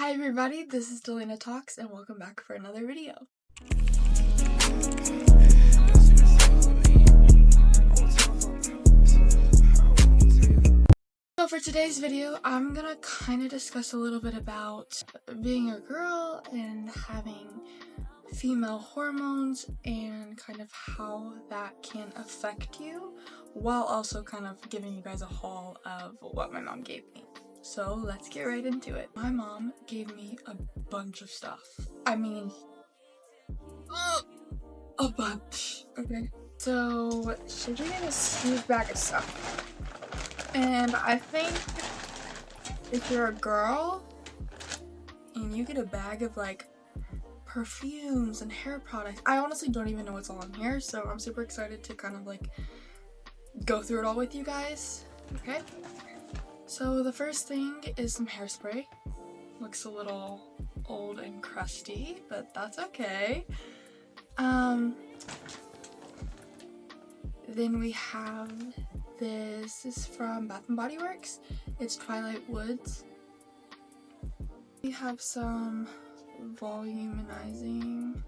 Hi everybody, this is Delina Talks and welcome back for another video. So for today's video, I'm gonna kind of discuss a little bit about being a girl and having female hormones and kind of how that can affect you, while also kind of giving you guys a haul of what my mom gave me. So let's get right into it. My mom gave me a bunch of stuff. I mean, a bunch. Okay. So she gave me this huge bag of stuff. And I think if you're a girl and you get a bag of like perfumes and hair products, I honestly don't even know what's all in here, so I'm super excited to kind of like go through it all with you guys. Okay. So the first thing is some hairspray. Looks a little old and crusty, but that's okay. Then we have this is from Bath and Body Works. It's Twilight Woods. We have some volumizing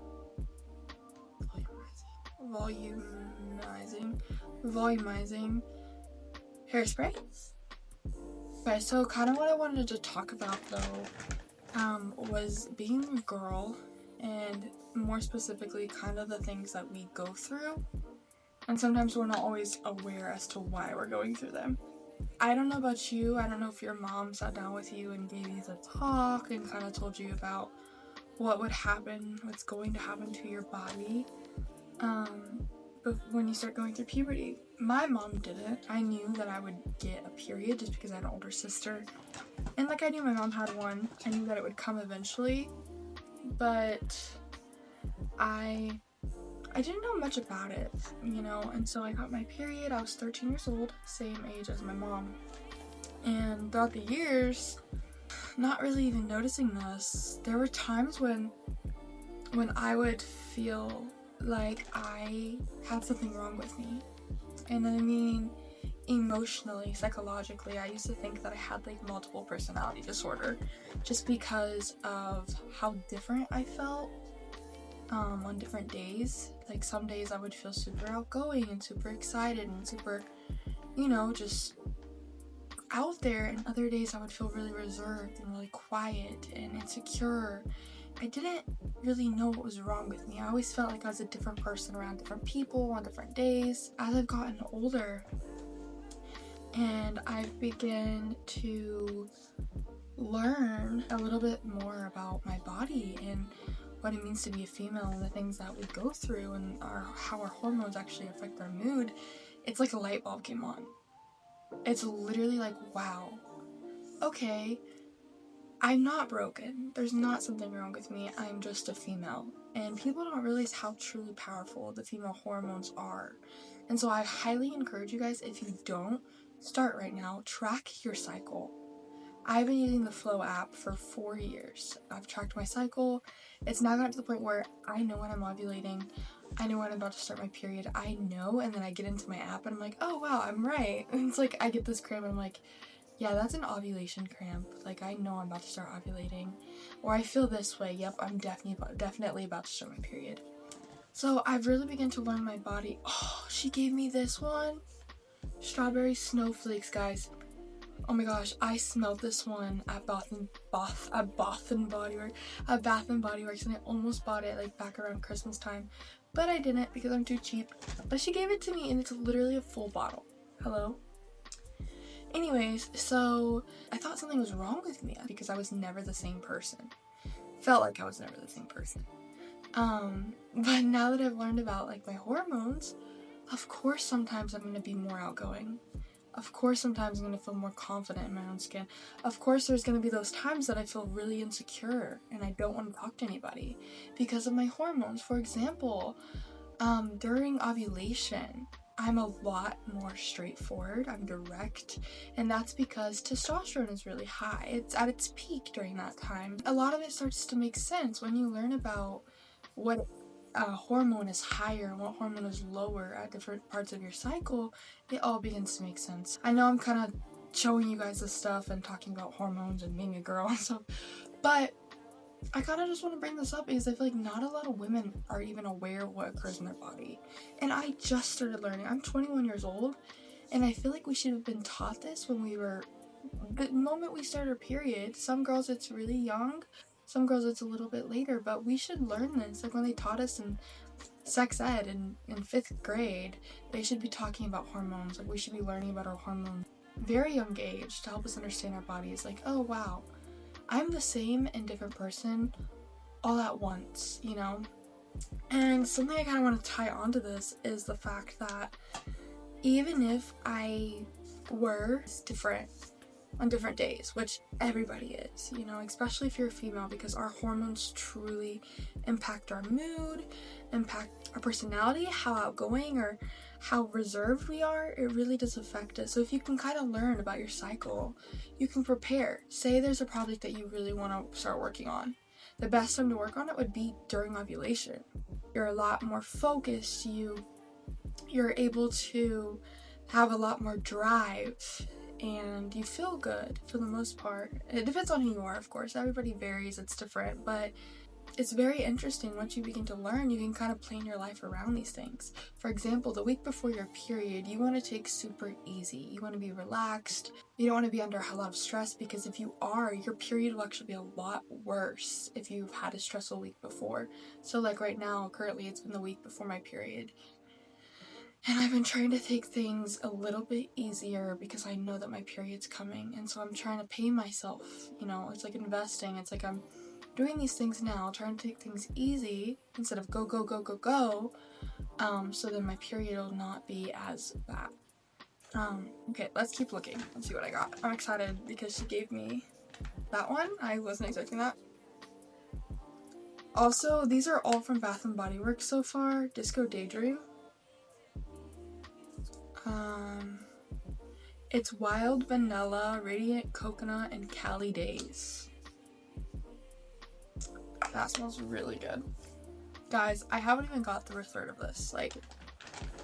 hairspray. Okay, so kind of what I wanted to talk about though was being a girl, and more specifically kind of the things that we go through, and sometimes we're not always aware as to why we're going through them. I don't know about you, I don't know if your mom sat down with you and gave you the talk and kind of told you about what would happen, what's going to happen to your body but when you start going through puberty. My mom didn't. I knew that I would get a period just because I had an older sister, and like I knew my mom had one. I knew that it would come eventually, but I didn't know much about it, you know, and so I got my period. I was 13 years old, same age as my mom, and throughout the years, not really even noticing this, there were times when I would feel like I had something wrong with me. And I mean emotionally, psychologically, I used to think that I had like multiple personality disorder just because of how different I felt on different days. Like some days I would feel super outgoing and super excited and super, you know, just out there, and other days I would feel really reserved and really quiet and insecure. I didn't really know what was wrong with me. I always felt like I was a different person around different people on different days. As I've gotten older and I've begun to learn a little bit more about my body and what it means to be a female and the things that we go through and how our hormones actually affect our mood, it's like a light bulb came on. It's literally like, wow, okay, I'm not broken. There's not something wrong with me. I'm just a female. And people don't realize how truly powerful the female hormones are. And so I highly encourage you guys, if you don't, start right now. Track your cycle. I've been using the Flow app for 4 years. I've tracked my cycle. It's now gotten to the point where I know when I'm ovulating. I know when I'm about to start my period. I know, and then I get into my app and I'm like, oh wow, I'm right. And it's like I get this cramp and I'm like, yeah, that's an ovulation cramp. Like, I know I'm about to start ovulating. Or I feel this way. Yep, I'm definitely about to start my period. So I've really begun to learn my body. Oh, she gave me this one. Strawberry snowflakes, guys. Oh my gosh, I smelled this one at Bath and Body Works, and I almost bought it like back around Christmas time, but I didn't because I'm too cheap. But she gave it to me and it's literally a full bottle. Hello? Anyways, so I thought something was wrong with me because I was never the same person. Felt like I was never the same person. But now that I've learned about like my hormones, of course sometimes I'm going to be more outgoing. Of course sometimes I'm going to feel more confident in my own skin. Of course there's going to be those times that I feel really insecure and I don't want to talk to anybody because of my hormones. For example, during ovulation, I'm a lot more straightforward, I'm direct, and that's because testosterone is really high. It's at its peak during that time. A lot of it starts to make sense when you learn about what hormone is higher and what hormone is lower at different parts of your cycle. It all begins to make sense. I know I'm kind of showing you guys this stuff and talking about hormones and being a girl and stuff, But I kind of just want to bring this up because I feel like not a lot of women are even aware of what occurs in their body. And I just started learning. I'm 21 years old, and I feel like we should have been taught this when we were, the moment we start our period. Some girls it's really young, some girls it's a little bit later, but we should learn this. Like when they taught us in sex ed in 5th grade, they should be talking about hormones. Like we should be learning about our hormones very young age to help us understand our bodies. Like, oh wow, I'm the same and different person all at once, you know? And something I kind of want to tie onto this is the fact that even if I were different on different days, which everybody is, you know, especially if you're a female, because our hormones truly impact our mood, impact our personality, how outgoing or how reserved we are. It really does affect us. So if you can kind of learn about your cycle, you can prepare. Say there's a project that you really want to start working on. The best time to work on it would be during ovulation. You're a lot more focused, you're able to have a lot more drive, and you feel good for the most part. It depends on who you are, of course. Everybody varies, it's different, but it's very interesting. Once you begin to learn, you can kind of plan your life around these things. For example, the week before your period, you want to take super easy. You want to be relaxed. You don't want to be under a lot of stress, because if you are, your period will actually be a lot worse if you've had a stressful week before. So like right now, currently it's been the week before my period, and I've been trying to take things a little bit easier because I know that my period's coming, and so I'm trying to pay myself, you know, it's like investing. It's like I'm doing these things now, trying to take things easy instead of go, go, go, go, go, so then my period will not be as bad. Okay, let's keep looking. Let's see what I got. I'm excited because she gave me that one. I wasn't expecting that. Also, these are all from Bath & Body Works so far. Disco Daydream. It's Wild Vanilla, Radiant Coconut, and Cali Days. That smells really good. Guys, I haven't even got through a third of this. Like,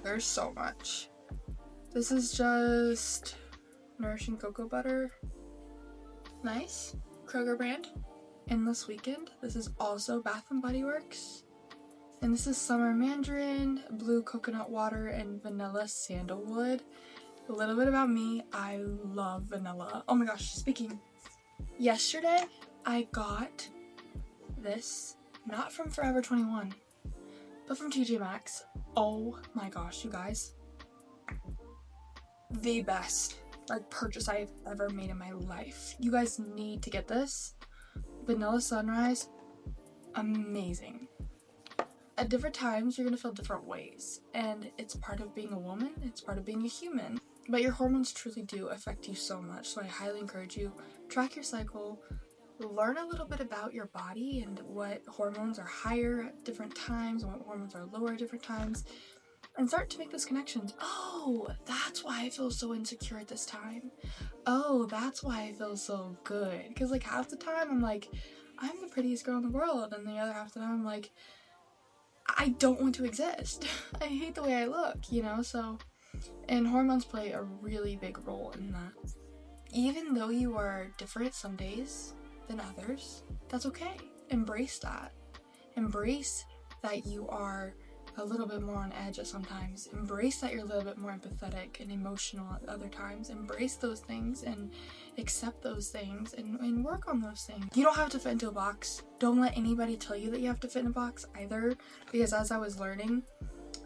there's so much. This is just Nourishing Cocoa Butter. Nice. Kroger brand. Endless Weekend. This is also Bath & Body Works. And this is Summer Mandarin, Blue Coconut Water, and Vanilla Sandalwood. A little bit about me. I love vanilla. Oh my gosh, speaking. Yesterday, I got this, not from Forever 21, but from TJ Maxx. Oh my gosh, you guys. The best purchase I've ever made in my life. You guys need to get this. Vanilla Sunrise, amazing. At different times, you're gonna feel different ways, and it's part of being a woman, it's part of being a human. But your hormones truly do affect you so much, so I highly encourage you, track your cycle, learn a little bit about your body and what hormones are higher at different times and what hormones are lower at different times, and start to make those connections. Oh, that's why I feel so insecure at this time. Oh, that's why I feel so good. Because like half the time I'm like, I'm the prettiest girl in the world, and the other half the time I'm like, I don't want to exist. I hate the way I look, you know? So, and hormones play a really big role in that. Even though you are different some days than others, that's okay. Embrace that. Embrace that you are a little bit more on edge at sometimes. Embrace that you're a little bit more empathetic and emotional at other times. Embrace those things and accept those things and work on those things. You don't have to fit into a box. Don't let anybody tell you that you have to fit in a box either, because as I was learning,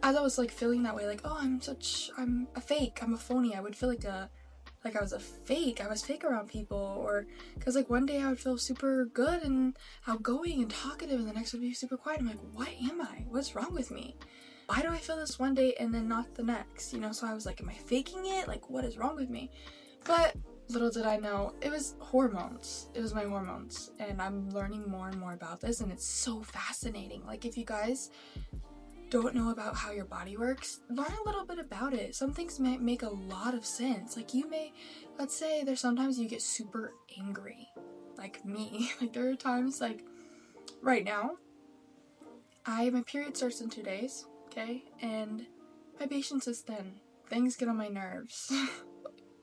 as I was like feeling that way, like, oh, I'm a fake, I'm a phony, I would feel like I was I was fake around people, or because like one day I would feel super good and outgoing and talkative, and the next would be super quiet. I'm like, what am I? What's wrong with me? Why do I feel this one day and then not the next? You know, so I was like, am I faking it? Like, what is wrong with me? But little did I know, it was hormones. It was my hormones, and I'm learning more and more about this, and it's so fascinating. Like, if you guys don't know about how your body works, learn a little bit about it. Some things might make a lot of sense. Like let's say there's sometimes you get super angry, like me. Like there are times like right now, my period starts in 2 days, okay? And my patience is thin. Things get on my nerves.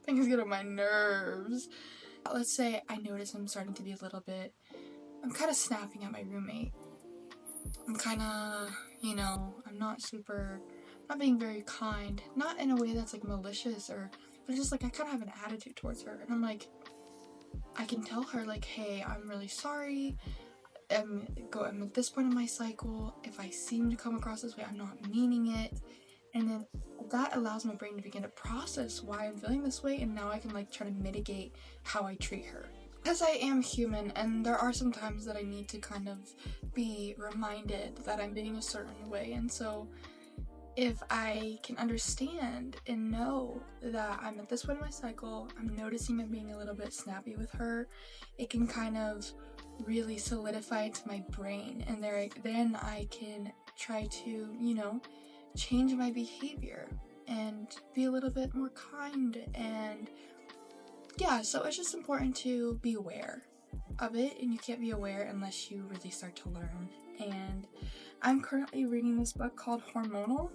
Things get on my nerves. Let's say I notice I'm starting to be a little bit I'm kind of snapping at my roommate. I'm kind of, you know, I'm not being very kind. Not in a way that's like malicious but just like I kind of have an attitude towards her. And I'm like, I can tell her like, hey, I'm really sorry. I'm at this point in my cycle. If I seem to come across this way, I'm not meaning it. And then that allows my brain to begin to process why I'm feeling this way, and now I can like try to mitigate how I treat her. Because I am human, and there are some times that I need to kind of be reminded that I'm being a certain way. And so if I can understand and know that I'm at this point in my cycle, I'm noticing I'm being a little bit snappy with her, it can kind of really solidify it to my brain, and then I can try to, you know, change my behavior and be a little bit more kind. And yeah, so it's just important to be aware of it, and you can't be aware unless you really start to learn. And I'm currently reading this book called Hormonal.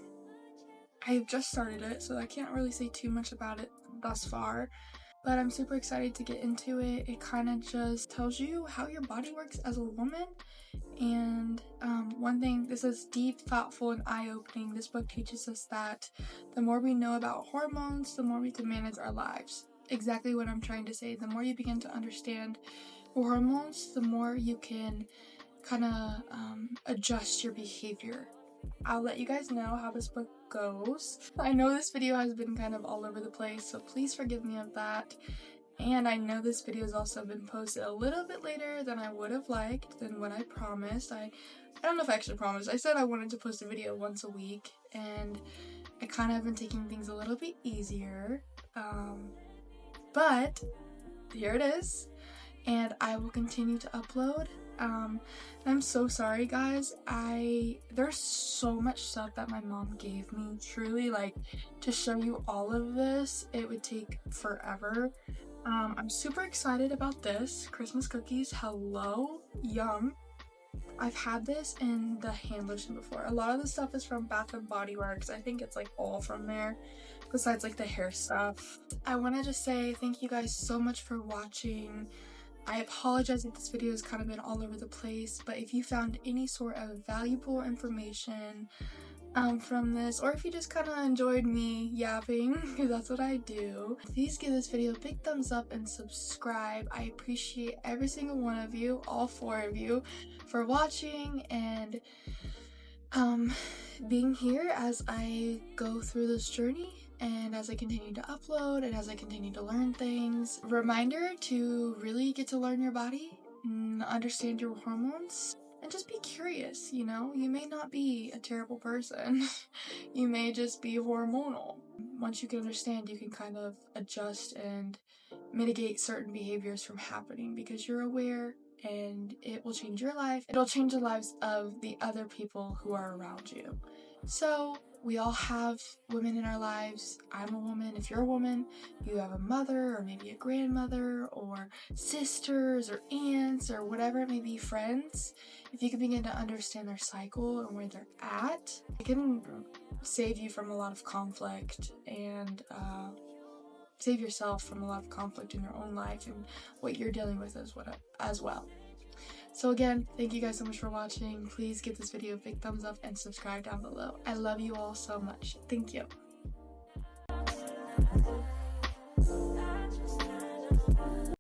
I've just started it, so I can't really say too much about it thus far, but I'm super excited to get into it. It kind of just tells you how your body works as a woman. And one thing, this is deep, thoughtful, and eye-opening. This book teaches us that the more we know about hormones, the more we can manage our lives. Exactly what I'm trying to say. The more you begin to understand hormones, the more you can kind of adjust your behavior. I'll let you guys know how this book goes. I know this video has been kind of all over the place, so please forgive me of that. And I know this video has also been posted a little bit later than I would have liked, than what I promised. I don't know if I actually promised. I said I wanted to post a video once a week, and I kind of have been taking things a little bit easier. But here it is, and I will continue to upload. I'm so sorry, guys. There's so much stuff that my mom gave me. Truly, like, to show you all of this, it would take forever. I'm super excited about this. Christmas cookies, hello, yum. I've had this in the hand lotion before. A lot of the stuff is from Bath & Body Works. I think it's like all from there, besides like the hair stuff. I want to just say thank you guys so much for watching. I apologize if this video has kind of been all over the place, but if you found any sort of valuable information from this, or if you just kind of enjoyed me yapping, because that's what I do, please give this video a big thumbs up and subscribe. I appreciate every single one of you, all 4 of you, for watching and being here as I go through this journey, and as I continue to upload, and as I continue to learn things. Reminder to really get to learn your body, understand your hormones, and just be curious, you know? You may not be a terrible person. You may just be hormonal. Once you can understand, you can kind of adjust and mitigate certain behaviors from happening because you're aware, and it will change your life. It'll change the lives of the other people who are around you. So we all have women in our lives. I'm a woman. If you're a woman, you have a mother or maybe a grandmother or sisters or aunts or whatever it may be, friends. If you can begin to understand their cycle and where they're at, it can save you from a lot of conflict and save yourself from a lot of conflict in your own life and what you're dealing with as well. So again, thank you guys so much for watching. Please give this video a big thumbs up and subscribe down below. I love you all so much. Thank you.